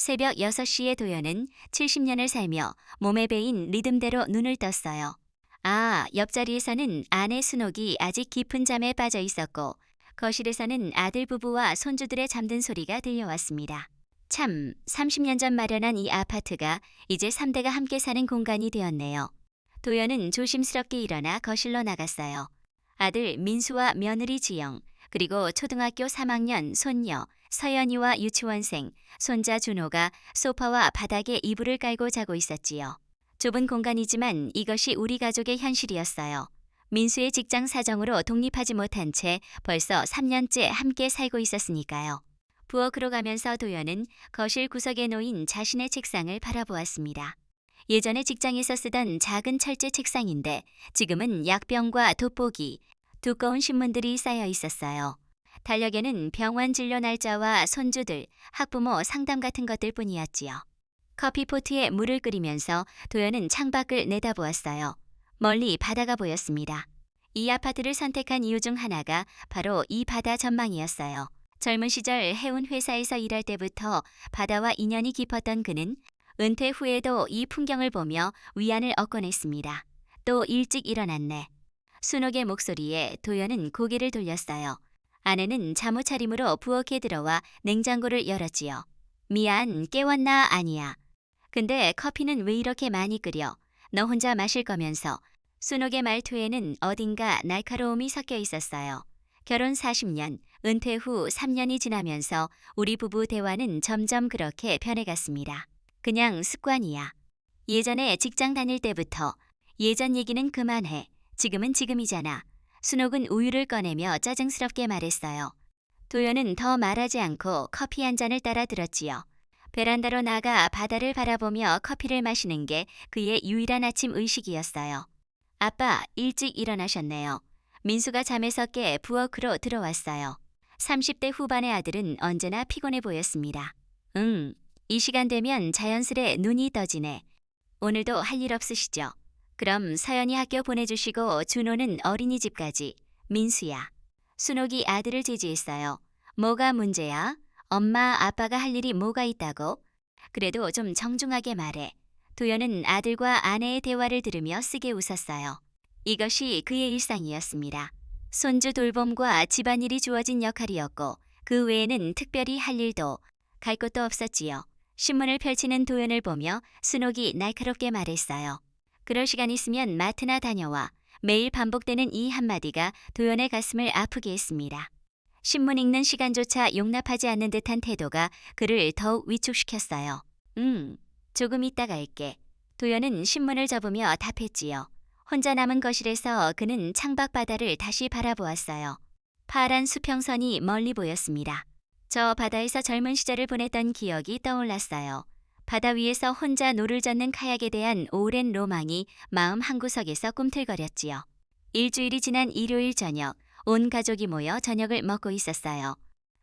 새벽 6시에 도연은 70년을 살며 몸에 배인 리듬대로 눈을 떴어요. 아, 옆자리에서는 아내 순옥이 아직 깊은 잠에 빠져 있었고 거실에서는 아들 부부와 손주들의 잠든 소리가 들려왔습니다. 참, 30년 전 마련한 이 아파트가 이제 3대가 함께 사는 공간이 되었네요. 도연은 조심스럽게 일어나 거실로 나갔어요. 아들 민수와 며느리 지영, 그리고 초등학교 3학년 손녀 서연이와 유치원생 손자 준호가 소파와 바닥에 이불을 깔고 자고 있었지요. 좁은 공간이지만 이것이 우리 가족의 현실이었어요. 민수의 직장 사정으로 독립하지 못한 채 벌써 3년째 함께 살고 있었으니까요. 부엌으로 가면서 도연은 거실 구석에 놓인 자신의 책상을 바라보았습니다. 예전에 직장에서 쓰던 작은 철제 책상인데 지금은 약병과 돋보기, 두꺼운 신문들이 쌓여 있었어요. 달력에는 병원 진료 날짜와 손주들, 학부모 상담 같은 것들 뿐이었지요. 커피포트에 물을 끓이면서 도연은 창밖을 내다보았어요. 멀리 바다가 보였습니다. 이 아파트를 선택한 이유 중 하나가 바로 이 바다 전망이었어요. 젊은 시절 해운 회사에서 일할 때부터 바다와 인연이 깊었던 그는 은퇴 후에도 이 풍경을 보며 위안을 얻곤 했습니다. 또 일찍 일어났네. 순옥의 목소리에 도연은 고개를 돌렸어요. 아내는 잠옷 차림으로 부엌에 들어와 냉장고를 열었지요. 미안, 깨웠나? 아니야. 근데 커피는 왜 이렇게 많이 끓여? 너 혼자 마실 거면서. 순옥의 말투에는 어딘가 날카로움이 섞여 있었어요. 결혼 40년, 은퇴 후 3년이 지나면서 우리 부부 대화는 점점 그렇게 변해갔습니다. 그냥 습관이야. 예전에 직장 다닐 때부터 예전 얘기는 그만해. 지금은 지금이잖아. 순옥은 우유를 꺼내며 짜증스럽게 말했어요. 도연은 더 말하지 않고 커피 한 잔을 따라 들었지요. 베란다로 나가 바다를 바라보며 커피를 마시는 게 그의 유일한 아침 의식이었어요. 아빠, 일찍 일어나셨네요. 민수가 잠에서 깨 부엌으로 들어왔어요. 30대 후반의 아들은 언제나 피곤해 보였습니다. 이 시간 되면 자연스레 눈이 떠지네. 오늘도 할 일 없으시죠? 그럼 서연이 학교 보내주시고 준호는 어린이집까지. 민수야. 순옥이 아들을 제지했어요. 뭐가 문제야? 엄마, 아빠가 할 일이 뭐가 있다고? 그래도 좀 정중하게 말해. 도연은 아들과 아내의 대화를 들으며 쓰게 웃었어요. 이것이 그의 일상이었습니다. 손주 돌봄과 집안일이 주어진 역할이었고 그 외에는 특별히 할 일도 갈 곳도 없었지요. 신문을 펼치는 도연을 보며 순옥이 날카롭게 말했어요. 그럴 시간 있으면 마트나 다녀와. 매일 반복되는 이 한마디가 도연의 가슴을 아프게 했습니다. 신문 읽는 시간조차 용납하지 않는 듯한 태도가 그를 더욱 위축시켰어요. 조금 이따 갈게. 도연은 신문을 접으며 답했지요. 혼자 남은 거실에서 그는 창밖 바다를 다시 바라보았어요. 파란 수평선이 멀리 보였습니다. 저 바다에서 젊은 시절을 보냈던 기억이 떠올랐어요. 바다 위에서 혼자 노를 젓는 카약에 대한 오랜 로망이 마음 한구석에서 꿈틀거렸지요. 일주일이 지난 일요일 저녁, 온 가족이 모여 저녁을 먹고 있었어요.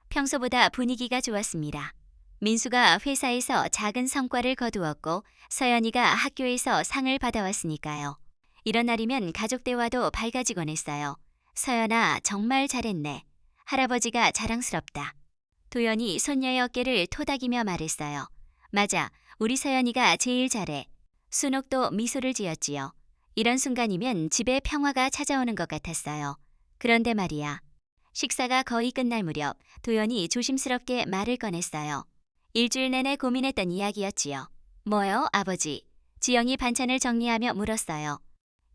평소보다 분위기가 좋았습니다. 민수가 회사에서 작은 성과를 거두었고 서연이가 학교에서 상을 받아왔으니까요. 이런 날이면 가족 대화도 밝아지곤 했어요. 서연아, 정말 잘했네. 할아버지가 자랑스럽다. 도연이 손녀의 어깨를 토닥이며 말했어요. 맞아, 우리 서연이가 제일 잘해. 순옥도 미소를 지었지요. 이런 순간이면 집에 평화가 찾아오는 것 같았어요. 그런데 말이야. 식사가 거의 끝날 무렵 도연이 조심스럽게 말을 꺼냈어요. 일주일 내내 고민했던 이야기였지요. 뭐요, 아버지? 지영이 반찬을 정리하며 물었어요.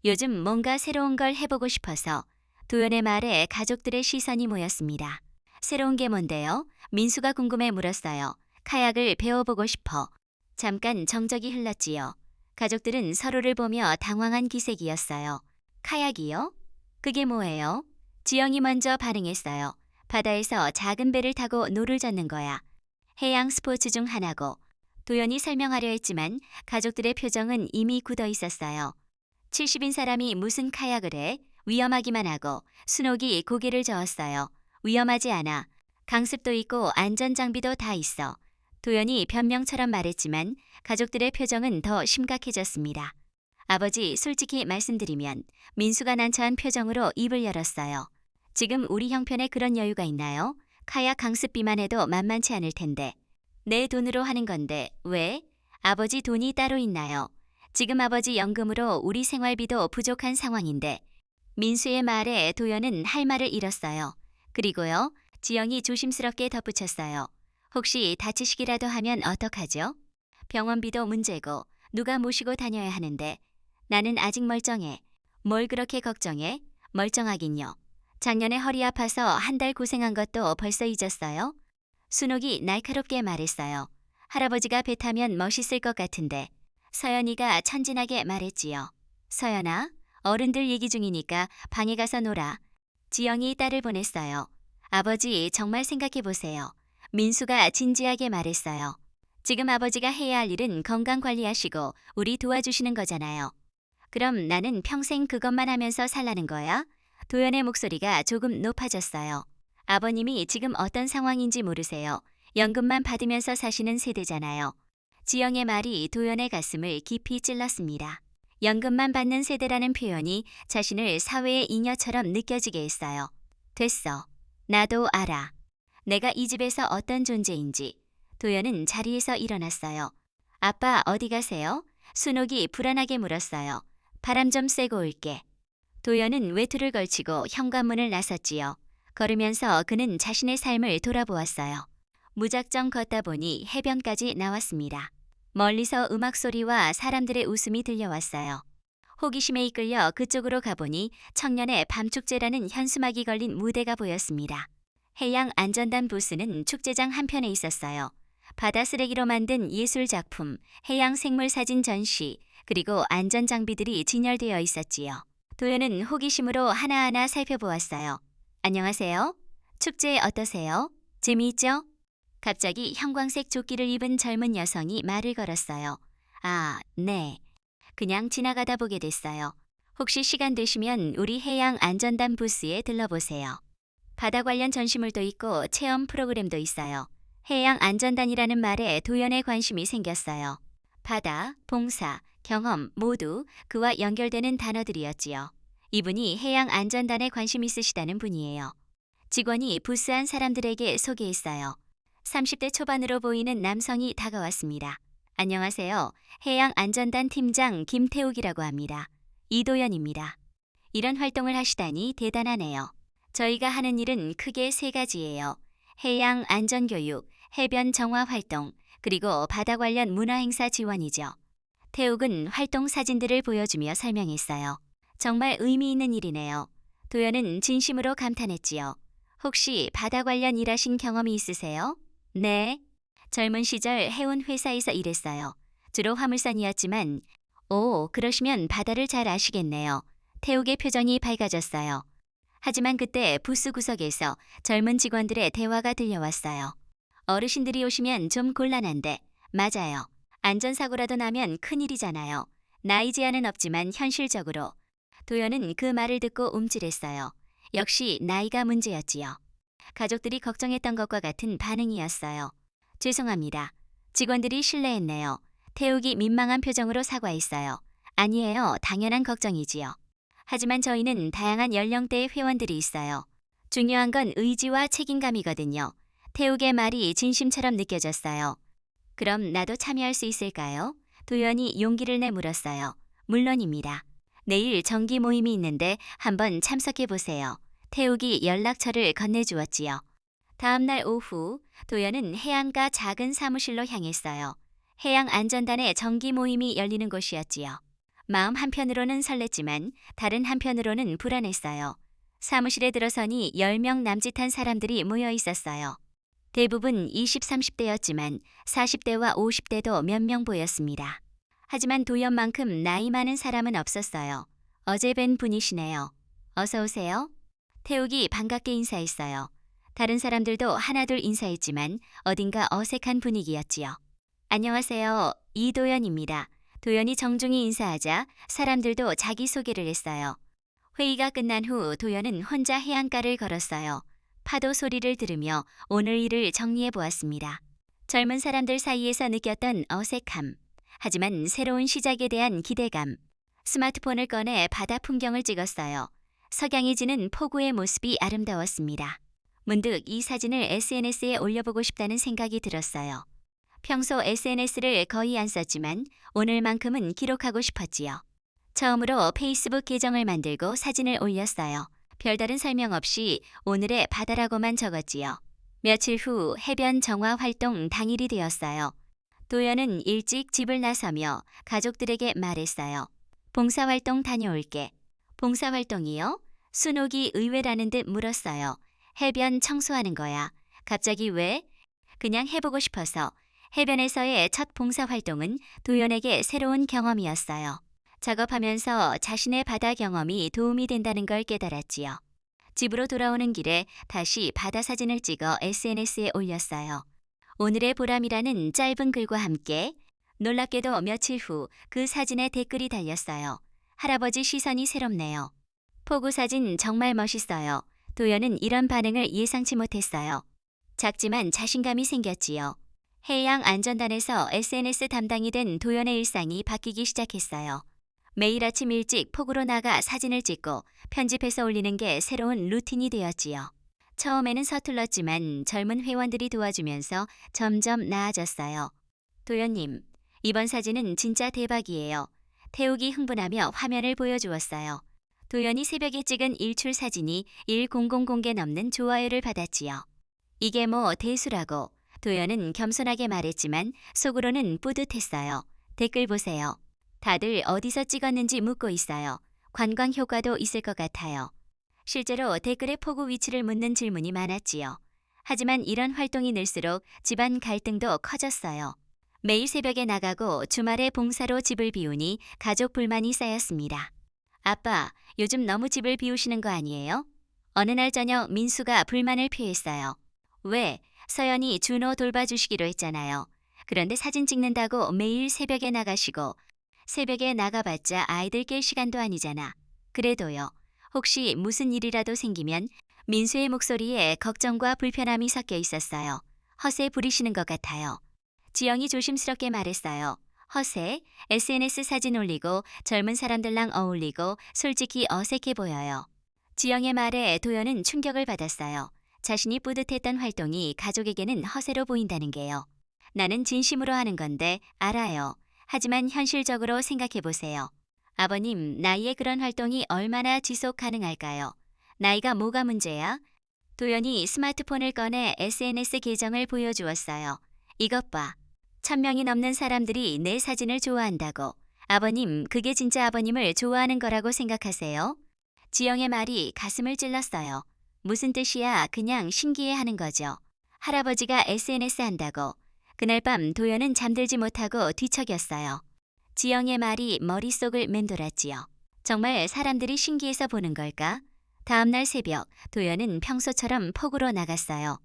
요즘 뭔가 새로운 걸 해보고 싶어서. 도연의 말에 가족들의 시선이 모였습니다. 새로운 게 뭔데요? 민수가 궁금해 물었어요. 카약을 배워보고 싶어. 잠깐 정적이 흘렀지요. 가족들은 서로를 보며 당황한 기색이었어요. 카약이요? 그게 뭐예요? 지영이 먼저 반응했어요. 바다에서 작은 배를 타고 노를 젓는 거야. 해양 스포츠 중 하나고. 도연이 설명하려 했지만 가족들의 표정은 이미 굳어 있었어요. 70인 사람이 무슨 카약을 해? 위험하기만 하고. 순옥이 고개를 저었어요. 위험하지 않아. 강습도 있고 안전장비도 다 있어. 도연이 변명처럼 말했지만 가족들의 표정은 더 심각해졌습니다. 아버지, 솔직히 말씀드리면 민수가 난처한 표정으로 입을 열었어요. 지금 우리 형편에 그런 여유가 있나요? 카약 강습비만 해도 만만치 않을 텐데. 내 돈으로 하는 건데 왜? 아버지 돈이 따로 있나요? 지금 아버지 연금으로 우리 생활비도 부족한 상황인데. 민수의 말에 도연은 할 말을 잃었어요. 그리고요, 지영이 조심스럽게 덧붙였어요. 혹시 다치시기라도 하면 어떡하죠? 병원비도 문제고 누가 모시고 다녀야 하는데. 나는 아직 멀쩡해. 뭘 그렇게 걱정해? 멀쩡하긴요. 작년에 허리 아파서 한 달 고생한 것도 벌써 잊었어요? 순옥이 날카롭게 말했어요. 할아버지가 배 타면 멋있을 것 같은데. 서연이가 천진하게 말했지요. 서연아, 어른들 얘기 중이니까 방에 가서 놀아. 지영이 딸을 보냈어요. 아버지 정말 생각해 보세요. 민수가 진지하게 말했어요. 지금 아버지가 해야 할 일은 건강 관리하시고 우리 도와주시는 거잖아요. 그럼 나는 평생 그것만 하면서 살라는 거야? 도연의 목소리가 조금 높아졌어요. 아버님이 지금 어떤 상황인지 모르세요. 연금만 받으면서 사시는 세대잖아요. 지영의 말이 도연의 가슴을 깊이 찔렀습니다. 연금만 받는 세대라는 표현이 자신을 사회의 잉여처럼 느껴지게 했어요. 됐어. 나도 알아. 내가 이 집에서 어떤 존재인지. 도연은 자리에서 일어났어요. 아빠 어디 가세요? 순옥이 불안하게 물었어요. 바람 좀 쐬고 올게. 도연은 외투를 걸치고 현관문을 나섰지요. 걸으면서 그는 자신의 삶을 돌아보았어요. 무작정 걷다 보니 해변까지 나왔습니다. 멀리서 음악 소리와 사람들의 웃음이 들려왔어요. 호기심에 이끌려 그쪽으로 가보니 청년의 밤축제라는 현수막이 걸린 무대가 보였습니다. 해양 안전단 부스는 축제장 한편에 있었어요. 바다 쓰레기로 만든 예술 작품, 해양 생물 사진 전시, 그리고 안전 장비들이 진열되어 있었지요. 도연은 호기심으로 하나하나 살펴보았어요. 안녕하세요. 축제 어떠세요? 재미있죠? 갑자기 형광색 조끼를 입은 젊은 여성이 말을 걸었어요. 아, 네. 그냥 지나가다 보게 됐어요. 혹시 시간 되시면 우리 해양 안전단 부스에 들러보세요. 바다 관련 전시물도 있고 체험 프로그램도 있어요. 해양 안전단이라는 말에 도연의 관심이 생겼어요. 바다, 봉사, 경험 모두 그와 연결되는 단어들이었지요. 이분이 해양 안전단에 관심 있으시다는 분이에요. 직원이 부스 안 사람들에게 소개했어요. 30대 초반으로 보이는 남성이 다가왔습니다. 안녕하세요. 해양 안전단 팀장 김태욱이라고 합니다. 이도연입니다. 이런 활동을 하시다니 대단하네요. 저희가 하는 일은 크게 세 가지예요. 해양 안전교육, 해변 정화 활동, 그리고 바다 관련 문화행사 지원이죠. 태욱은 활동 사진들을 보여주며 설명했어요. 정말 의미 있는 일이네요. 도연은 진심으로 감탄했지요. 혹시 바다 관련 일하신 경험이 있으세요? 네. 젊은 시절 해운 회사에서 일했어요. 주로 화물선이었지만, 오, 그러시면 바다를 잘 아시겠네요. 태욱의 표정이 밝아졌어요. 하지만 그때 부스 구석에서 젊은 직원들의 대화가 들려왔어요. 어르신들이 오시면 좀 곤란한데, 맞아요. 안전사고라도 나면 큰일이잖아요. 나이 제한은 없지만 현실적으로. 도연은 그 말을 듣고 움찔했어요. 역시 나이가 문제였지요. 가족들이 걱정했던 것과 같은 반응이었어요. 죄송합니다. 직원들이 실례했네요. 태욱이 민망한 표정으로 사과했어요. 아니에요. 당연한 걱정이지요. 하지만 저희는 다양한 연령대의 회원들이 있어요. 중요한 건 의지와 책임감이거든요. 태욱의 말이 진심처럼 느껴졌어요. 그럼 나도 참여할 수 있을까요? 도연이 용기를 내 물었어요. 물론입니다. 내일 정기 모임이 있는데 한번 참석해 보세요. 태욱이 연락처를 건네주었지요. 다음 날 오후 도연은 해안가 작은 사무실로 향했어요. 해양 안전단의 정기 모임이 열리는 곳이었지요. 마음 한편으로는 설렜지만 다른 한편으로는 불안했어요. 사무실에 들어서니 10명 남짓한 사람들이 모여 있었어요. 대부분 20, 30대였지만 40대와 50대도 몇 명 보였습니다. 하지만 도연만큼 나이 많은 사람은 없었어요. 어제 뵌 분이시네요. 어서 오세요. 태욱이 반갑게 인사했어요. 다른 사람들도 하나둘 인사했지만 어딘가 어색한 분위기였지요. 안녕하세요. 이도연입니다. 도연이 정중히 인사하자 사람들도 자기소개를 했어요. 회의가 끝난 후 도연은 혼자 해안가를 걸었어요. 파도 소리를 들으며 오늘 일을 정리해 보았습니다. 젊은 사람들 사이에서 느꼈던 어색함, 하지만 새로운 시작에 대한 기대감. 스마트폰을 꺼내 바다 풍경을 찍었어요. 석양이 지는 포구의 모습이 아름다웠습니다. 문득 이 사진을 SNS에 올려보고 싶다는 생각이 들었어요. 평소 SNS를 거의 안 썼지만 오늘만큼은 기록하고 싶었지요. 처음으로 페이스북 계정을 만들고 사진을 올렸어요. 별다른 설명 없이 오늘의 바다라고만 적었지요. 며칠 후 해변 정화 활동 당일이 되었어요. 도연은 일찍 집을 나서며 가족들에게 말했어요. 봉사활동 다녀올게. 봉사활동이요? 순옥이 의외라는 듯 물었어요. 해변 청소하는 거야. 갑자기 왜? 그냥 해보고 싶어서. 해변에서의 첫 봉사활동은 도연에게 새로운 경험이었어요. 작업하면서 자신의 바다 경험이 도움이 된다는 걸 깨달았지요. 집으로 돌아오는 길에 다시 바다 사진을 찍어 SNS에 올렸어요. 오늘의 보람이라는 짧은 글과 함께 놀랍게도 며칠 후 그 사진에 댓글이 달렸어요. 할아버지 시선이 새롭네요. 포구 사진 정말 멋있어요. 도연은 이런 반응을 예상치 못했어요. 작지만 자신감이 생겼지요. 해양 안전단에서 SNS 담당이 된 도연의 일상이 바뀌기 시작했어요. 매일 아침 일찍 폭우로 나가 사진을 찍고 편집해서 올리는 게 새로운 루틴이 되었지요. 처음에는 서툴렀지만 젊은 회원들이 도와주면서 점점 나아졌어요. 도연님, 이번 사진은 진짜 대박이에요. 태욱이 흥분하며 화면을 보여주었어요. 도연이 새벽에 찍은 일출 사진이 1,000개 넘는 좋아요를 받았지요. 이게 뭐 대수라고. 도연은 겸손하게 말했지만 속으로는 뿌듯했어요. 댓글 보세요. 다들 어디서 찍었는지 묻고 있어요. 관광 효과도 있을 것 같아요. 실제로 댓글에 폭우 위치를 묻는 질문이 많았지요. 하지만 이런 활동이 늘수록 집안 갈등도 커졌어요. 매일 새벽에 나가고 주말에 봉사로 집을 비우니 가족 불만이 쌓였습니다. 아빠, 요즘 너무 집을 비우시는 거 아니에요? 어느 날 저녁 민수가 불만을 표했어요. 왜? 서연이 준호 돌봐주시기로 했잖아요. 그런데 사진 찍는다고 매일 새벽에 나가시고 새벽에 나가봤자 아이들 깰 시간도 아니잖아. 그래도요. 혹시 무슨 일이라도 생기면 민수의 목소리에 걱정과 불편함이 섞여 있었어요. 허세 부리시는 것 같아요. 지영이 조심스럽게 말했어요. 허세? SNS 사진 올리고 젊은 사람들랑 어울리고 솔직히 어색해 보여요. 지영의 말에 도연은 충격을 받았어요. 자신이 뿌듯했던 활동이 가족에게는 허세로 보인다는 게요. 나는 진심으로 하는 건데 알아요. 하지만 현실적으로 생각해 보세요. 아버님, 나이에 그런 활동이 얼마나 지속 가능할까요? 나이가 뭐가 문제야? 도연이 스마트폰을 꺼내 SNS 계정을 보여주었어요. 이것 봐. 1,000명이 넘는 사람들이 내 사진을 좋아한다고. 아버님, 그게 진짜 아버님을 좋아하는 거라고 생각하세요? 지영의 말이 가슴을 찔렀어요. 무슨 뜻이야? 그냥 신기해하는 거죠. 할아버지가 SNS 한다고. 그날 밤 도연은 잠들지 못하고 뒤척였어요. 지영의 말이 머릿속을 맴돌았지요. 정말 사람들이 신기해서 보는 걸까? 다음날 새벽 도연은 평소처럼 폭우로 나갔어요.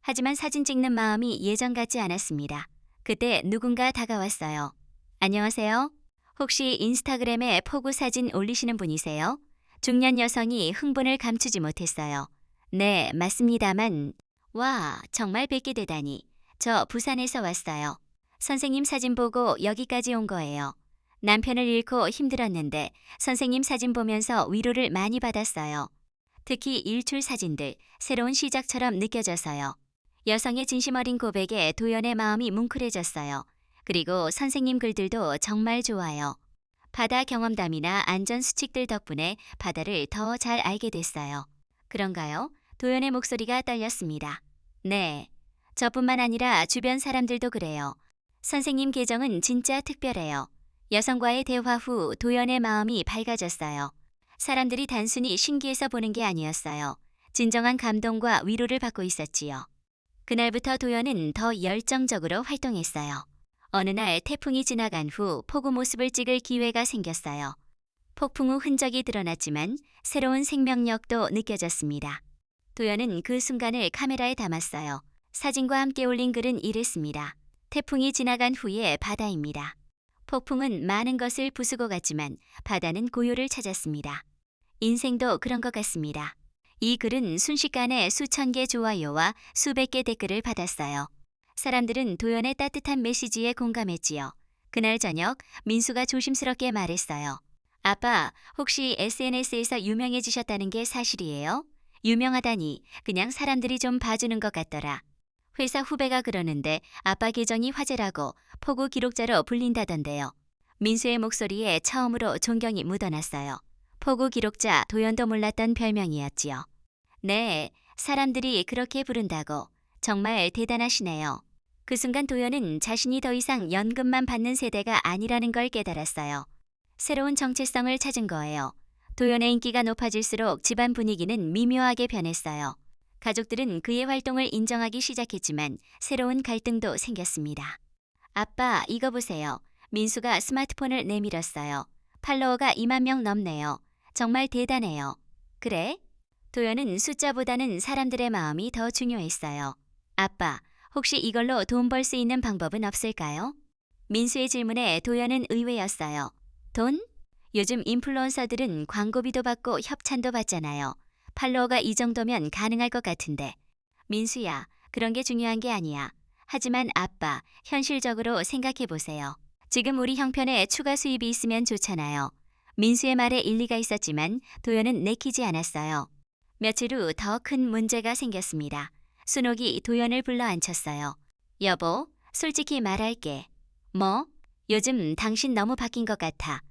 하지만 사진 찍는 마음이 예전 같지 않았습니다. 그때 누군가 다가왔어요. 안녕하세요. 혹시 인스타그램에 폭우 사진 올리시는 분이세요? 중년 여성이 흥분을 감추지 못했어요. 네, 맞습니다만. 와, 정말 뵙게 되다니. 저 부산에서 왔어요. 선생님 사진 보고 여기까지 온 거예요. 남편을 잃고 힘들었는데 선생님 사진 보면서 위로를 많이 받았어요. 특히 일출 사진들, 새로운 시작처럼 느껴져서요. 여성의 진심 어린 고백에 도연의 마음이 뭉클해졌어요. 그리고 선생님 글들도 정말 좋아요. 바다 경험담이나 안전 수칙들 덕분에 바다를 더 잘 알게 됐어요. 그런가요? 도연의 목소리가 떨렸습니다. 네. 저뿐만 아니라 주변 사람들도 그래요. 선생님 계정은 진짜 특별해요. 여성과의 대화 후 도연의 마음이 밝아졌어요. 사람들이 단순히 신기해서 보는 게 아니었어요. 진정한 감동과 위로를 받고 있었지요. 그날부터 도연은 더 열정적으로 활동했어요. 어느 날 태풍이 지나간 후 폭우 모습을 찍을 기회가 생겼어요. 폭풍 후 흔적이 드러났지만 새로운 생명력도 느껴졌습니다. 도연은 그 순간을 카메라에 담았어요. 사진과 함께 올린 글은 이랬습니다. 태풍이 지나간 후의 바다입니다. 폭풍은 많은 것을 부수고 갔지만 바다는 고요를 찾았습니다. 인생도 그런 것 같습니다. 이 글은 순식간에 수천 개 좋아요와 수백 개 댓글을 받았어요. 사람들은 도연의 따뜻한 메시지에 공감했지요. 그날 저녁 민수가 조심스럽게 말했어요. 아빠, 혹시 SNS에서 유명해지셨다는 게 사실이에요? 유명하다니 그냥 사람들이 좀 봐주는 것 같더라. 회사 후배가 그러는데 아빠 계정이 화제라고 포구 기록자로 불린다던데요. 민수의 목소리에 처음으로 존경이 묻어났어요. 포구 기록자 도연도 몰랐던 별명이었지요. 네, 사람들이 그렇게 부른다고. 정말 대단하시네요. 그 순간 도연은 자신이 더 이상 연금만 받는 세대가 아니라는 걸 깨달았어요. 새로운 정체성을 찾은 거예요. 도연의 인기가 높아질수록 집안 분위기는 미묘하게 변했어요. 가족들은 그의 활동을 인정하기 시작했지만 새로운 갈등도 생겼습니다. 아빠, 이거 보세요. 민수가 스마트폰을 내밀었어요. 팔로워가 2만 명 넘네요. 정말 대단해요. 그래? 도연은 숫자보다는 사람들의 마음이 더 중요했어요. 아빠, 혹시 이걸로 돈 벌 수 있는 방법은 없을까요? 민수의 질문에 도연은 의외였어요. 돈? 요즘 인플루언서들은 광고비도 받고 협찬도 받잖아요. 팔로워가 이 정도면 가능할 것 같은데. 민수야, 그런 게 중요한 게 아니야. 하지만 아빠, 현실적으로 생각해 보세요. 지금 우리 형편에 추가 수입이 있으면 좋잖아요. 민수의 말에 일리가 있었지만 도연은 내키지 않았어요. 며칠 후 더 큰 문제가 생겼습니다. 순옥이 도연을 불러 앉혔어요. 여보, 솔직히 말할게. 뭐? 요즘 당신 너무 바뀐 것 같아.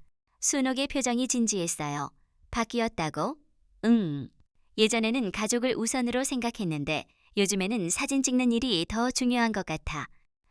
순옥의 표정이 진지했어요. 바뀌었다고? 응. 예전에는 가족을 우선으로 생각했는데 요즘에는 사진 찍는 일이 더 중요한 것 같아.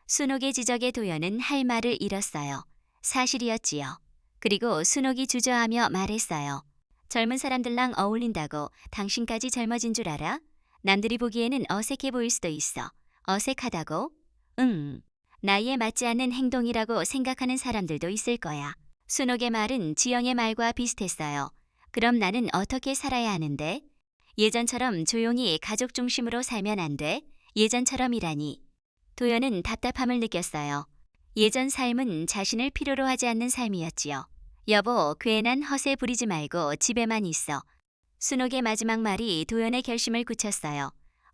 순옥의 지적에 도연은 할 말을 잃었어요. 사실이었지요. 그리고 순옥이 주저하며 말했어요. 젊은 사람들랑 어울린다고 당신까지 젊어진 줄 알아? 남들이 보기에는 어색해 보일 수도 있어. 어색하다고? 응. 나이에 맞지 않는 행동이라고 생각하는 사람들도 있을 거야. 순옥의 말은 지영의 말과 비슷했어요. 그럼 나는 어떻게 살아야 하는데? 예전처럼 조용히 가족 중심으로 살면 안 돼? 예전처럼이라니. 도연은 답답함을 느꼈어요. 예전 삶은 자신을 필요로 하지 않는 삶이었지요. 여보, 괜한 허세 부리지 말고 집에만 있어. 순옥의 마지막 말이 도연의 결심을 굳혔어요.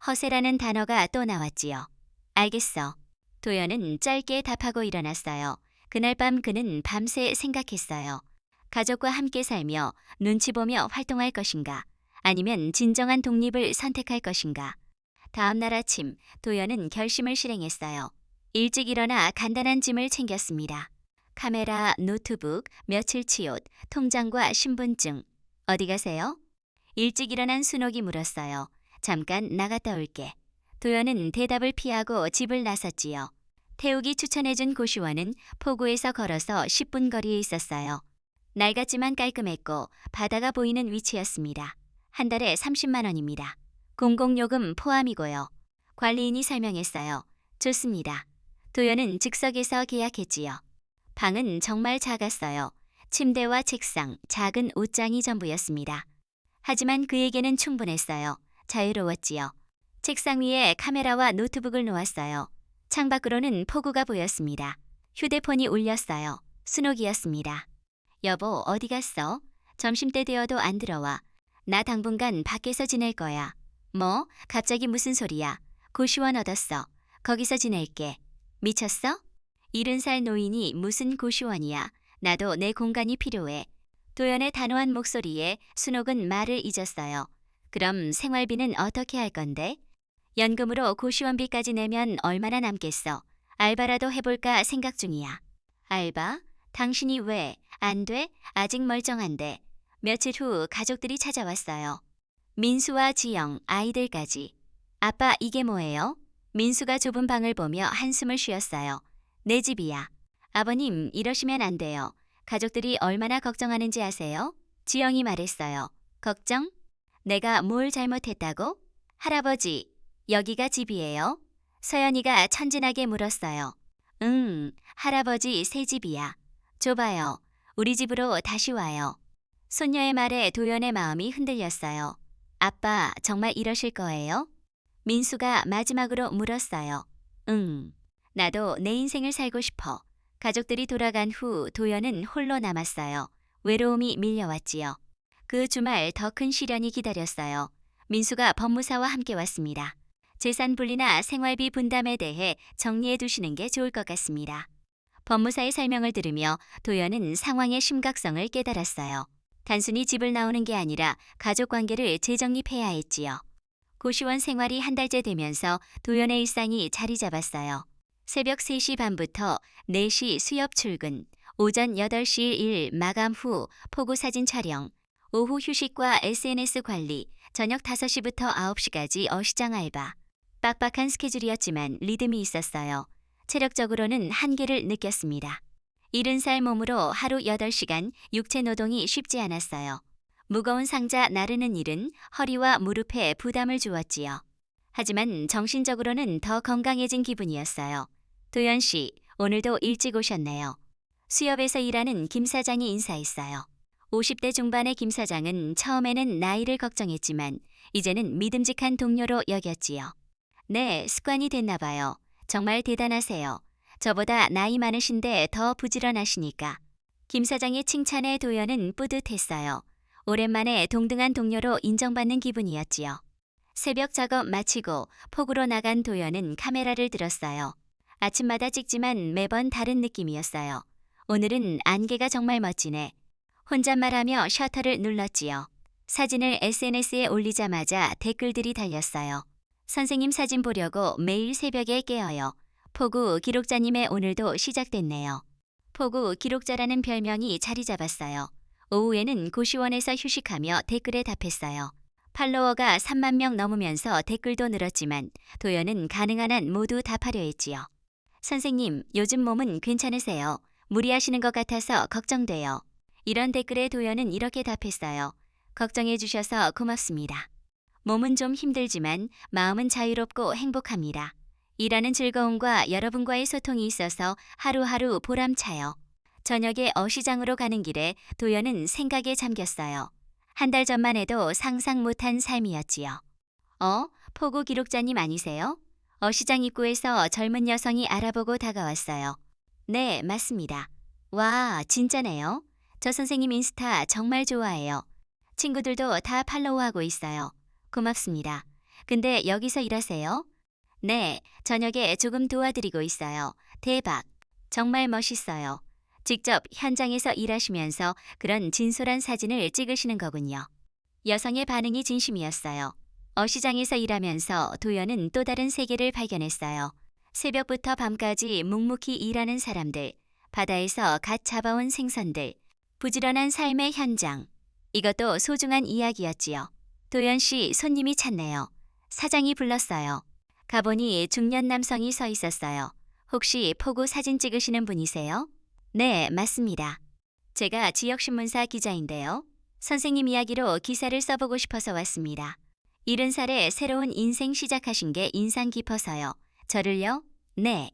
허세라는 단어가 또 나왔지요. 알겠어. 도연은 짧게 답하고 일어났어요. 그날 밤 그는 밤새 생각했어요. 가족과 함께 살며 눈치 보며 활동할 것인가? 아니면 진정한 독립을 선택할 것인가? 다음 날 아침 도연은 결심을 실행했어요. 일찍 일어나 간단한 짐을 챙겼습니다. 카메라, 노트북, 며칠치 옷, 통장과 신분증. 어디 가세요? 일찍 일어난 순옥이 물었어요. 잠깐 나갔다 올게. 도연은 대답을 피하고 집을 나섰지요. 태욱이 추천해준 고시원은 포구에서 걸어서 10분 거리에 있었어요. 낡았지만 깔끔했고 바다가 보이는 위치였습니다. 한 달에 30만 원입니다. 공공요금 포함이고요. 관리인이 설명했어요. 좋습니다. 도연은 즉석에서 계약했지요. 방은 정말 작았어요. 침대와 책상, 작은 옷장이 전부였습니다. 하지만 그에게는 충분했어요. 자유로웠지요. 책상 위에 카메라와 노트북을 놓았어요. 창밖으로는 포구가 보였습니다. 휴대폰이 울렸어요. 순옥이었습니다. 여보, 어디 갔어? 점심때 되어도 안 들어와. 나 당분간 밖에서 지낼 거야. 뭐? 갑자기 무슨 소리야? 고시원 얻었어. 거기서 지낼게. 미쳤어? 70살 노인이 무슨 고시원이야. 나도 내 공간이 필요해. 도연의 단호한 목소리에 순옥은 말을 잊었어요. 그럼 생활비는 어떻게 할 건데? 연금으로 고시원비까지 내면 얼마나 남겠어? 알바라도 해볼까 생각 중이야. 알바? 당신이 왜? 안 돼? 아직 멀쩡한데. 며칠 후 가족들이 찾아왔어요. 민수와 지영, 아이들까지. 아빠, 이게 뭐예요? 민수가 좁은 방을 보며 한숨을 쉬었어요. 내 집이야. 아버님, 이러시면 안 돼요. 가족들이 얼마나 걱정하는지 아세요? 지영이 말했어요. 걱정? 내가 뭘 잘못했다고? 할아버지, 여기가 집이에요? 서연이가 천진하게 물었어요. 할아버지 새 집이야. 좁아요. 우리 집으로 다시 와요. 손녀의 말에 도연의 마음이 흔들렸어요. 아빠, 정말 이러실 거예요? 민수가 마지막으로 물었어요. 나도 내 인생을 살고 싶어. 가족들이 돌아간 후 도연은 홀로 남았어요. 외로움이 밀려왔지요. 그 주말 더 큰 시련이 기다렸어요. 민수가 법무사와 함께 왔습니다. 재산 분리나 생활비 분담에 대해 정리해 두시는 게 좋을 것 같습니다. 법무사의 설명을 들으며 도연은 상황의 심각성을 깨달았어요. 단순히 집을 나오는 게 아니라 가족 관계를 재정립해야 했지요. 고시원 생활이 한 달째 되면서 도연의 일상이 자리 잡았어요. 새벽 3시 반부터 4시 수업 출근, 오전 8시 일 마감 후 포구 사진 촬영, 오후 휴식과 SNS 관리, 저녁 5시부터 9시까지 어시장 알바. 빡빡한 스케줄이었지만 리듬이 있었어요. 체력적으로는 한계를 느꼈습니다. 70살 몸으로 하루 8시간 육체 노동이 쉽지 않았어요. 무거운 상자 나르는 일은 허리와 무릎에 부담을 주었지요. 하지만 정신적으로는 더 건강해진 기분이었어요. 도연 씨, 오늘도 일찍 오셨네요. 수협에서 일하는 김 사장이 인사했어요. 50대 중반의 김 사장은 처음에는 나이를 걱정했지만 이제는 믿음직한 동료로 여겼지요. 네, 습관이 됐나 봐요. 정말 대단하세요. 저보다 나이 많으신데 더 부지런하시니까. 김 사장의 칭찬에 도연은 뿌듯했어요. 오랜만에 동등한 동료로 인정받는 기분이었지요. 새벽 작업 마치고 폭우로 나간 도연은 카메라를 들었어요. 아침마다 찍지만 매번 다른 느낌이었어요. 오늘은 안개가 정말 멋지네. 혼잣말하며 셔터를 눌렀지요. 사진을 SNS에 올리자마자 댓글들이 달렸어요. 선생님 사진 보려고 매일 새벽에 깨어요. 폭우 기록자님의 오늘도 시작됐네요. 폭우 기록자라는 별명이 자리 잡았어요. 오후에는 고시원에서 휴식하며 댓글에 답했어요. 팔로워가 3만 명 넘으면서 댓글도 늘었지만 도연은 가능한 한 모두 답하려 했지요. 선생님, 요즘 몸은 괜찮으세요? 무리하시는 것 같아서 걱정돼요. 이런 댓글에 도연은 이렇게 답했어요. 걱정해 주셔서 고맙습니다. 몸은 좀 힘들지만 마음은 자유롭고 행복합니다. 일하는 즐거움과 여러분과의 소통이 있어서 하루하루 보람차요. 저녁에 어시장으로 가는 길에 도연은 생각에 잠겼어요. 한 달 전만 해도 상상 못한 삶이었지요. 포구 기록자님 아니세요? 어시장 입구에서 젊은 여성이 알아보고 다가왔어요. 네, 맞습니다. 와, 진짜네요. 저 선생님 인스타 정말 좋아해요. 친구들도 다 팔로우하고 있어요. 고맙습니다. 근데 여기서 일하세요? 네, 저녁에 조금 도와드리고 있어요. 대박. 정말 멋있어요. 직접 현장에서 일하시면서 그런 진솔한 사진을 찍으시는 거군요. 여성의 반응이 진심이었어요. 어시장에서 일하면서 도연은 또 다른 세계를 발견했어요. 새벽부터 밤까지 묵묵히 일하는 사람들, 바다에서 갓 잡아온 생선들, 부지런한 삶의 현장. 이것도 소중한 이야기였지요. 도연 씨, 손님이 찾네요. 사장이 불렀어요. 가보니 중년 남성이 서 있었어요. 혹시 폭우 사진 찍으시는 분이세요? 네, 맞습니다. 제가 지역신문사 기자인데요. 선생님 이야기로 기사를 써보고 싶어서 왔습니다. 70살에 새로운 인생 시작하신 게 인상 깊어서요. 저를요? 네.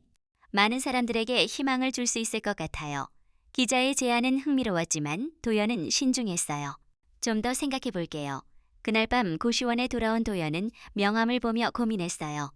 많은 사람들에게 희망을 줄 수 있을 것 같아요. 기자의 제안은 흥미로웠지만 도연은 신중했어요. 좀 더 생각해 볼게요. 그날 밤 고시원에 돌아온 도연은 명함을 보며 고민했어요.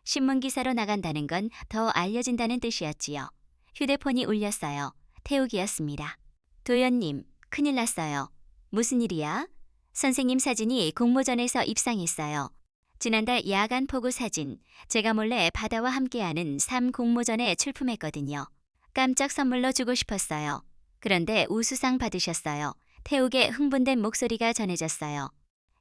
신문기사로 나간다는 건 더 알려진다는 뜻이었지요. 휴대폰이 울렸어요. 태욱이었습니다. 도연님, 큰일 났어요. 무슨 일이야? 선생님 사진이 공모전에서 입상했어요. 지난달 야간 폭우 사진, 제가 몰래 바다와 함께하는 삶 공모전에 출품했거든요. 깜짝 선물로 주고 싶었어요. 그런데 우수상 받으셨어요. 태욱의 흥분된 목소리가 전해졌어요.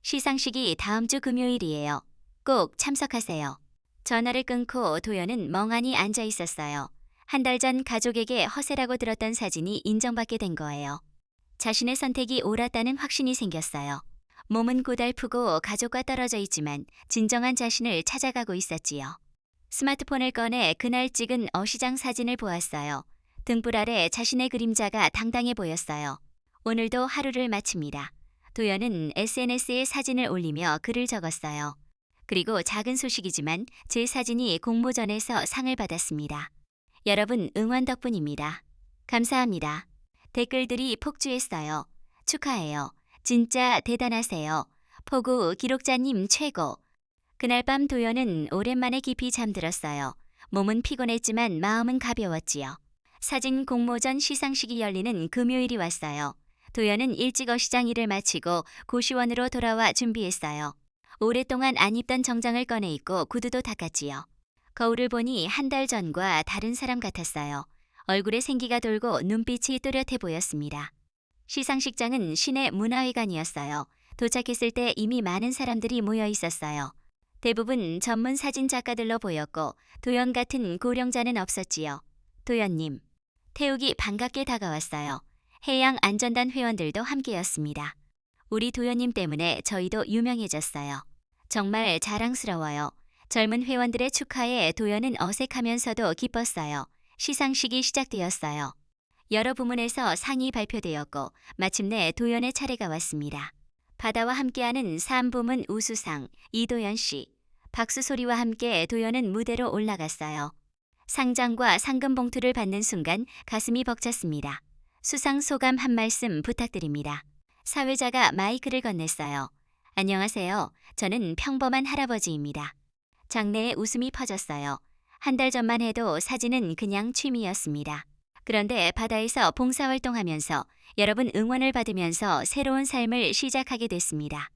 시상식이 다음 주 금요일이에요. 꼭 참석하세요. 전화를 끊고 도연은 멍하니 앉아 있었어요. 한 달 전 가족에게 허세라고 들었던 사진이 인정받게 된 거예요. 자신의 선택이 옳았다는 확신이 생겼어요. 몸은 고달프고 가족과 떨어져 있지만 진정한 자신을 찾아가고 있었지요. 스마트폰을 꺼내 그날 찍은 어시장 사진을 보았어요. 등불 아래 자신의 그림자가 당당해 보였어요. 오늘도 하루를 마칩니다. 도연은 SNS에 사진을 올리며 글을 적었어요. 그리고 작은 소식이지만 제 사진이 공모전에서 상을 받았습니다. 여러분 응원 덕분입니다. 감사합니다. 댓글들이 폭주했어요. 축하해요. 진짜 대단하세요. 폭우 기록자님 최고. 그날 밤 도연은 오랜만에 깊이 잠들었어요. 몸은 피곤했지만 마음은 가벼웠지요. 사진 공모전 시상식이 열리는 금요일이 왔어요. 도연은 일찍 어시장 일을 마치고 고시원으로 돌아와 준비했어요. 오랫동안 안 입던 정장을 꺼내 입고 구두도 닦았지요. 거울을 보니 한 달 전과 다른 사람 같았어요. 얼굴에 생기가 돌고 눈빛이 또렷해 보였습니다. 시상식장은 시내 문화회관이었어요. 도착했을 때 이미 많은 사람들이 모여 있었어요. 대부분 전문 사진 작가들로 보였고 도연 같은 고령자는 없었지요. 도연님. 태욱이 반갑게 다가왔어요. 해양 안전단 회원들도 함께였습니다. 우리 도연님 때문에 저희도 유명해졌어요. 정말 자랑스러워요. 젊은 회원들의 축하에 도연은 어색하면서도 기뻤어요. 시상식이 시작되었어요. 여러 부문에서 상이 발표되었고 마침내 도연의 차례가 왔습니다. 바다와 함께하는 3부문 우수상 이도연 씨. 박수 소리와 함께 도연은 무대로 올라갔어요. 상장과 상금 봉투를 받는 순간 가슴이 벅찼습니다. 수상 소감 한 말씀 부탁드립니다. 사회자가 마이크를 건넸어요. 안녕하세요. 저는 평범한 할아버지입니다. 장내에 웃음이 퍼졌어요. 한 달 전만 해도 사진은 그냥 취미였습니다. 그런데 바다에서 봉사활동하면서 여러분 응원을 받으면서 새로운 삶을 시작하게 됐습니다.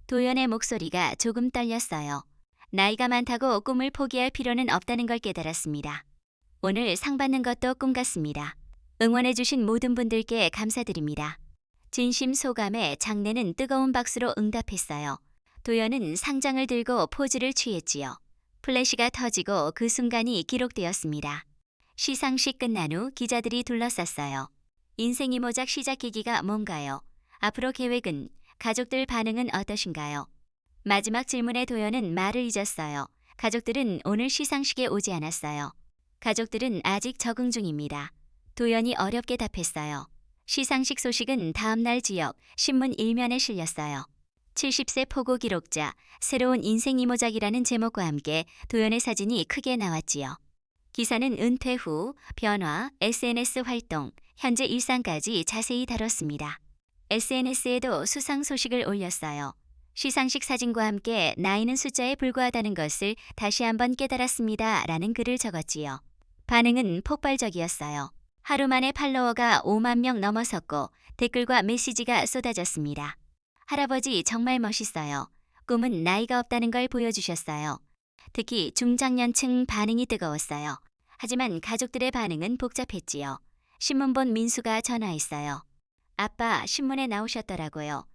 도연의 목소리가 조금 떨렸어요. 나이가 많다고 꿈을 포기할 필요는 없다는 걸 깨달았습니다. 오늘 상 받는 것도 꿈 같습니다. 응원해주신 모든 분들께 감사드립니다. 진심 소감에 장내는 뜨거운 박수로 응답했어요. 도연은 상장을 들고 포즈를 취했지요. 플래시가 터지고 그 순간이 기록되었습니다. 시상식 끝난 후 기자들이 둘러쌌어요. 인생 이모작 시작 계기가 뭔가요? 앞으로 계획은? 가족들 반응은 어떠신가요? 마지막 질문에 도연은 말을 잊었어요. 가족들은 오늘 시상식에 오지 않았어요. 가족들은 아직 적응 중입니다. 도연이 어렵게 답했어요. 시상식 소식은 다음날 지역 신문 1면에 실렸어요. 70세 포고 기록자, 새로운 인생 이모작이라는 제목과 함께 도연의 사진이 크게 나왔지요. 기사는 은퇴 후 변화, SNS 활동, 현재 일상까지 자세히 다뤘습니다. SNS에도 수상 소식을 올렸어요. 시상식 사진과 함께 나이는 숫자에 불과하다는 것을 다시 한번 깨달았습니다. 라는 글을 적었지요. 반응은 폭발적이었어요. 하루 만에 팔로워가 5만 명 넘어섰고 댓글과 메시지가 쏟아졌습니다. 할아버지 정말 멋있어요. 꿈은 나이가 없다는 걸 보여주셨어요. 특히 중장년층 반응이 뜨거웠어요. 하지만 가족들의 반응은 복잡했지요. 신문 본 민수가 전화했어요. 아빠 신문에 나오셨더라고요.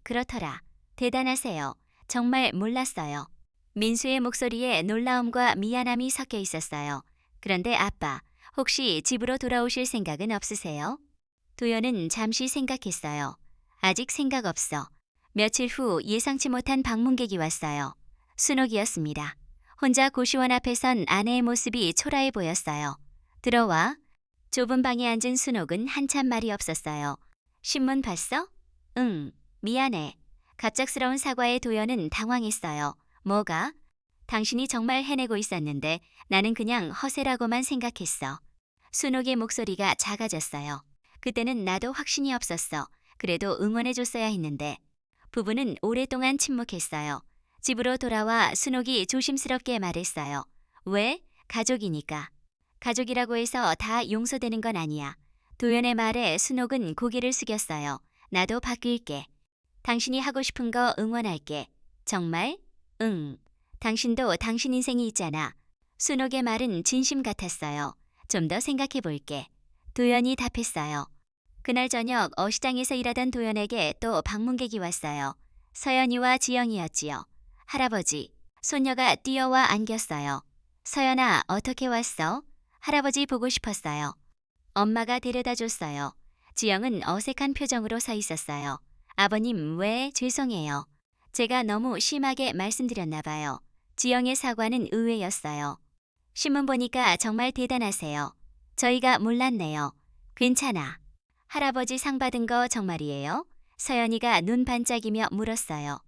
그렇더라. 대단하세요. 정말 몰랐어요. 민수의 목소리에 놀라움과 미안함이 섞여 있었어요. 그런데 아빠, 혹시 집으로 돌아오실 생각은 없으세요? 도연은 잠시 생각했어요. 아직 생각 없어. 며칠 후 예상치 못한 방문객이 왔어요. 순옥이었습니다. 혼자 고시원 앞에 선 아내의 모습이 초라해 보였어요. 들어와. 좁은 방에 앉은 순옥은 한참 말이 없었어요. 신문 봤어? 응, 미안해. 갑작스러운 사과에 도연은 당황했어요. 뭐가? 당신이 정말 해내고 있었는데 나는 그냥 허세라고만 생각했어. 순옥의 목소리가 작아졌어요. 그때는 나도 확신이 없었어. 그래도 응원해줬어야 했는데. 부부는 오랫동안 침묵했어요. 집으로 돌아와 순옥이 조심스럽게 말했어요. 왜? 가족이니까. 가족이라고 해서 다 용서되는 건 아니야. 도연의 말에 순옥은 고개를 숙였어요. 나도 바뀔게. 당신이 하고 싶은 거 응원할게. 정말? 응. 당신도 당신 인생이 있잖아. 순옥의 말은 진심 같았어요. 좀 더 생각해 볼게. 도연이 답했어요. 그날 저녁 어시장에서 일하던 도연에게 또 방문객이 왔어요. 서연이와 지영이었지요. 할아버지, 손녀가 뛰어와 안겼어요. 서연아, 어떻게 왔어? 할아버지 보고 싶었어요. 엄마가 데려다 줬어요. 지영은 어색한 표정으로 서 있었어요. 아버님, 왜? 죄송해요. 제가 너무 심하게 말씀드렸나 봐요. 지영의 사과는 의외였어요. 신문 보니까 정말 대단하세요. 저희가 몰랐네요. 괜찮아. 할아버지 상 받은 거 정말이에요? 서연이가 눈 반짝이며 물었어요.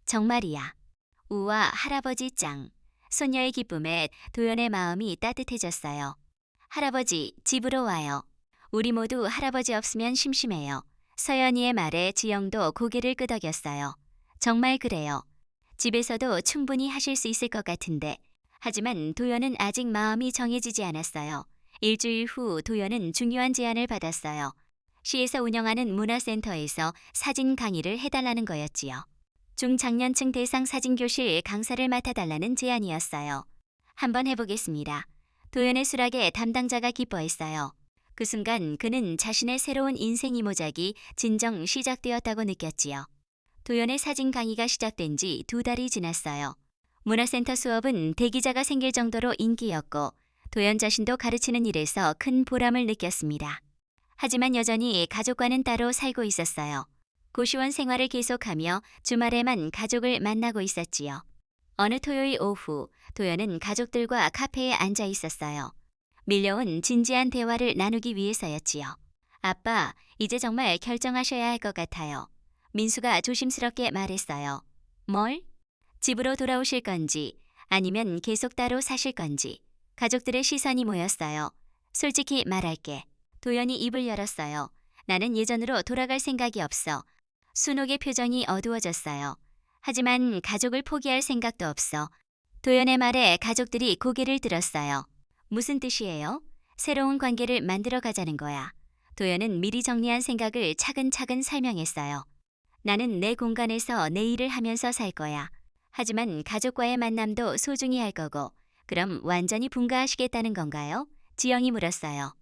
정말이야. 우와, 할아버지 짱. 손녀의 기쁨에 도연의 마음이 따뜻해졌어요. 할아버지, 집으로 와요. 우리 모두 할아버지 없으면 심심해요. 서연이의 말에 지영도 고개를 끄덕였어요. 정말 그래요. 집에서도 충분히 하실 수 있을 것 같은데. 하지만 도연은 아직 마음이 정해지지 않았어요. 일주일 후 도연은 중요한 제안을 받았어요. 시에서 운영하는 문화센터에서 사진 강의를 해달라는 거였지요. 중장년층 대상 사진교실 강사를 맡아달라는 제안이었어요. 한번 해보겠습니다. 도연의 수락에 담당자가 기뻐했어요. 그 순간 그는 자신의 새로운 인생 이모작이 진정 시작되었다고 느꼈지요. 도연의 사진 강의가 시작된 지 2달이 지났어요. 문화센터 수업은 대기자가 생길 정도로 인기였고 도연 자신도 가르치는 일에서 큰 보람을 느꼈습니다. 하지만 여전히 가족과는 따로 살고 있었어요. 고시원 생활을 계속하며 주말에만 가족을 만나고 있었지요. 어느 토요일 오후 도연은 가족들과 카페에 앉아 있었어요. 밀려온 진지한 대화를 나누기 위해서였지요. 아빠, 이제 정말 결정하셔야 할 것 같아요. 민수가 조심스럽게 말했어요. 뭘? 집으로 돌아오실 건지 아니면 계속 따로 사실 건지. 가족들의 시선이 모였어요. 솔직히 말할게. 도연이 입을 열었어요. 나는 예전으로 돌아갈 생각이 없어. 순옥의 표정이 어두워졌어요. 하지만 가족을 포기할 생각도 없어. 도연의 말에 가족들이 고개를 들었어요. 무슨 뜻이에요? 새로운 관계를 만들어 가자는 거야. 도연은 미리 정리한 생각을 차근차근 설명했어요. 나는 내 공간에서 내 일을 하면서 살 거야. 하지만 가족과의 만남도 소중히 할 거고, 그럼 완전히 분가하시겠다는 건가요? 지영이 물었어요.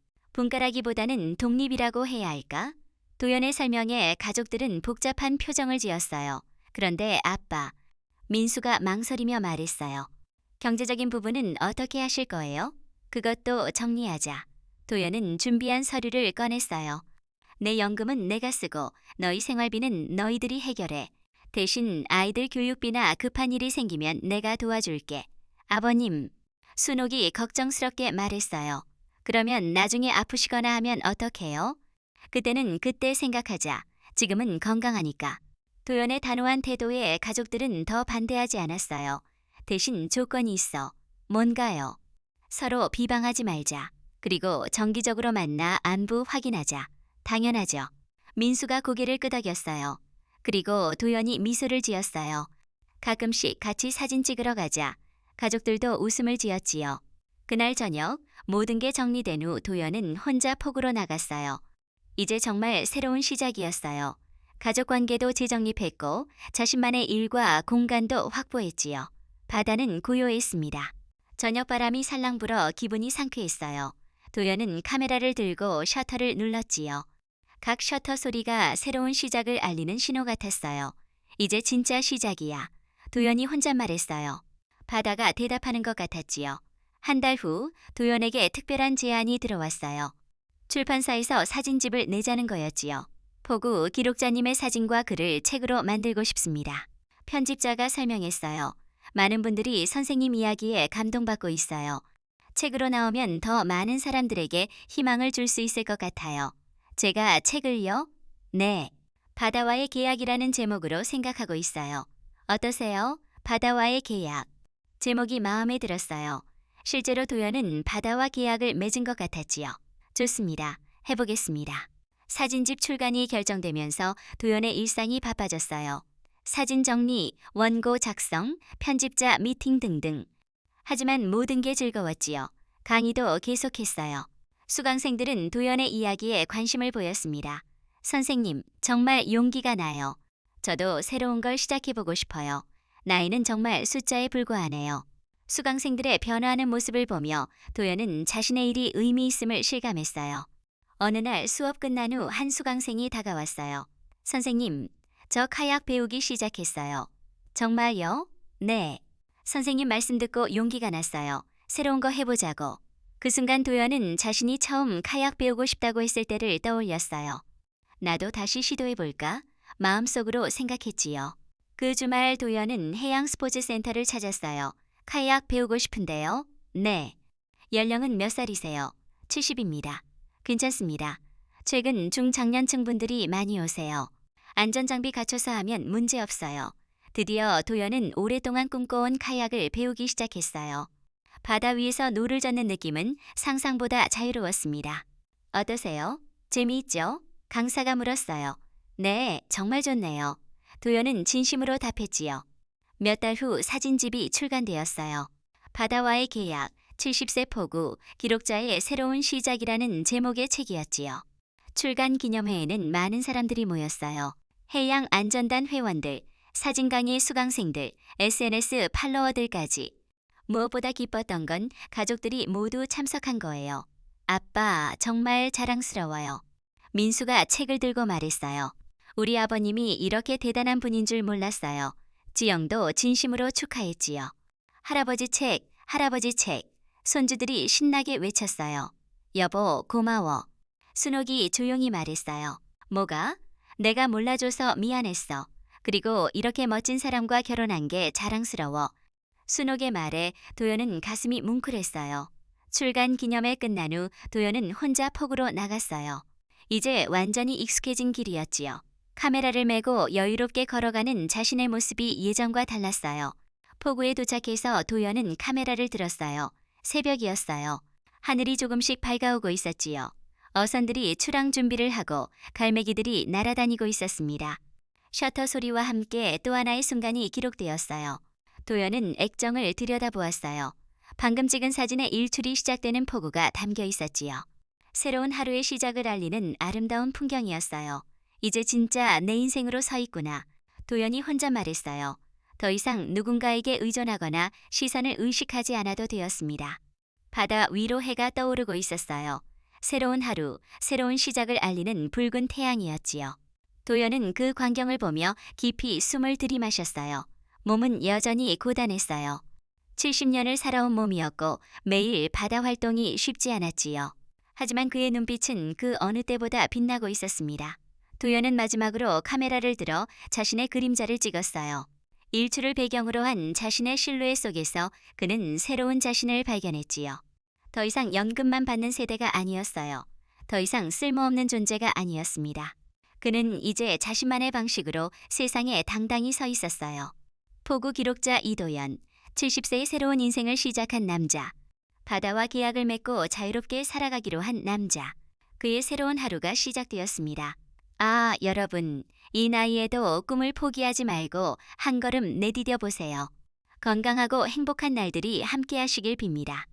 분가라기보다는 독립이라고 해야 할까? 도연의 설명에 가족들은 복잡한 표정을 지었어요. 그런데 아빠, 민수가 망설이며 말했어요. 경제적인 부분은 어떻게 하실 거예요? 그것도 정리하자. 도연은 준비한 서류를 꺼냈어요. 내 연금은 내가 쓰고 너희 생활비는 너희들이 해결해. 대신 아이들 교육비나 급한 일이 생기면 내가 도와줄게. 아버님, 순옥이 걱정스럽게 말했어요. 그러면 나중에 아프시거나 하면 어떡해요? 그때는 그때 생각하자. 지금은 건강하니까. 도연의 단호한 태도에 가족들은 더 반대하지 않았어요. 대신 조건이 있어. 뭔가요? 서로 비방하지 말자. 그리고 정기적으로 만나 안부 확인하자. 당연하죠. 민수가 고개를 끄덕였어요. 그리고 도연이 미소를 지었어요. 가끔씩 같이 사진 찍으러 가자. 가족들도 웃음을 지었지요. 그날 저녁 모든 게 정리된 후 도연은 혼자 폭으로 나갔어요. 이제 정말 새로운 시작이었어요. 가족관계도 재정립했고 자신만의 일과 공간도 확보했지요. 바다는 고요했습니다. 저녁바람이 살랑 불어 기분이 상쾌했어요. 도연은 카메라를 들고 셔터를 눌렀지요. 각 셔터 소리가 새로운 시작을 알리는 신호 같았어요. 이제 진짜 시작이야. 도연이 혼잣말했어요. 바다가 대답하는 것 같았지요. 한 달 후 도연에게 특별한 제안이 들어왔어요. 출판사에서 사진집을 내자는 거였지요. 포구 기록자님의 사진과 글을 책으로 만들고 싶습니다. 편집자가 설명했어요. 많은 분들이 선생님 이야기에 감동받고 있어요. 책으로 나오면 더 많은 사람들에게 희망을 줄 수 있을 것 같아요. 제가 책을요? 네. 바다와의 계약이라는 제목으로 생각하고 있어요. 어떠세요? 바다와의 계약. 제목이 마음에 들었어요. 실제로 도연은 바다와 계약을 맺은 것 같았지요. 좋습니다. 해보겠습니다. 사진집 출간이 결정되면서 도연의 일상이 바빠졌어요. 사진 정리, 원고 작성, 편집자 미팅 등등. 하지만 모든 게 즐거웠지요. 강의도 계속했어요. 수강생들은 도연의 이야기에 관심을 보였습니다. 선생님, 정말 용기가 나요. 저도 새로운 걸 시작해보고 싶어요. 나이는 정말 숫자에 불과하네요. 수강생들의 변화하는 모습을 보며 도연은 자신의 일이 의미 있음을 실감했어요. 어느 날 수업 끝난 후 한 수강생이 다가왔어요. 선생님, 저 카약 배우기 시작했어요. 정말요? 네. 선생님 말씀 듣고 용기가 났어요. 새로운 거 해보자고. 그 순간 도연은 자신이 처음 카약 배우고 싶다고 했을 때를 떠올렸어요. 나도 다시 시도해볼까? 마음속으로 생각했지요. 그 주말 도연은 해양 스포츠 센터를 찾았어요. 카약 배우고 싶은데요? 네. 연령은 몇 살이세요? 70입니다. 괜찮습니다. 최근 중장년층 분들이 많이 오세요. 안전장비 갖춰서 하면 문제없어요. 드디어 도연은 오랫동안 꿈꿔온 카약을 배우기 시작했어요. 바다 위에서 노를 젓는 느낌은 상상보다 자유로웠습니다. 어떠세요? 재미있죠? 강사가 물었어요. 네, 정말 좋네요. 도연은 진심으로 답했지요. 몇 달 후 사진집이 출간되었어요. 바다와의 계약, 70세 포구, 기록자의 새로운 시작이라는 제목의 책이었지요. 출간 기념회에는 많은 사람들이 모였어요. 해양 안전단 회원들, 사진 강의 수강생들, SNS 팔로워들까지. 무엇보다 기뻤던 건 가족들이 모두 참석한 거예요. 아빠, 정말 자랑스러워요. 민수가 책을 들고 말했어요. 우리 아버님이 이렇게 대단한 분인 줄 몰랐어요. 지영도 진심으로 축하했지요. 할아버지 책, 할아버지 책. 손주들이 신나게 외쳤어요. 여보, 고마워. 순옥이 조용히 말했어요. 뭐가? 내가 몰라줘서 미안했어. 그리고 이렇게 멋진 사람과 결혼한 게 자랑스러워. 순옥의 말에 도연은 가슴이 뭉클했어요. 출간 기념회 끝난 후 도연은 혼자 폭우로 나갔어요. 이제 완전히 익숙해진 길이었지요. 카메라를 메고 여유롭게 걸어가는 자신의 모습이 예전과 달랐어요. 폭우에 도착해서 도연은 카메라를 들었어요. 새벽이었어요. 하늘이 조금씩 밝아오고 있었지요. 어선들이 출항 준비를 하고 갈매기들이 날아다니고 있었습니다. 셔터 소리와 함께 또 하나의 순간이 기록되었어요. 도연은 액정을 들여다보았어요. 방금 찍은 사진의 일출이 시작되는 폭우가 담겨 있었지요. 새로운 하루의 시작을 알리는 아름다운 풍경이었어요. 이제 진짜 내 인생으로 서 있구나. 도연이 혼자 말했어요. 더 이상 누군가에게 의존하거나 시선을 의식하지 않아도 되었습니다. 바다 위로 해가 떠오르고 있었어요. 새로운 하루, 새로운 시작을 알리는 붉은 태양이었지요. 도연은 그 광경을 보며 깊이 숨을 들이마셨어요. 몸은 여전히 고단했어요. 70년을 살아온 몸이었고 매일 바다 활동이 쉽지 않았지요. 하지만 그의 눈빛은 그 어느 때보다 빛나고 있었습니다. 도연은 마지막으로 카메라를 들어 자신의 그림자를 찍었어요. 일출을 배경으로 한 자신의 실루엣 속에서 그는 새로운 자신을 발견했지요. 더 이상 연금만 받는 세대가 아니었어요. 더 이상 쓸모없는 존재가 아니었습니다. 그는 이제 자신만의 방식으로 세상에 당당히 서 있었어요. 폭우 기록자 이도연, 70세의 새로운 인생을 시작한 남자. 바다와 계약을 맺고 자유롭게 살아가기로 한 남자. 그의 새로운 하루가 시작되었습니다. 아, 여러분, 이 나이에도 꿈을 포기하지 말고 한 걸음 내디뎌 보세요. 건강하고 행복한 날들이 함께 하시길 빕니다.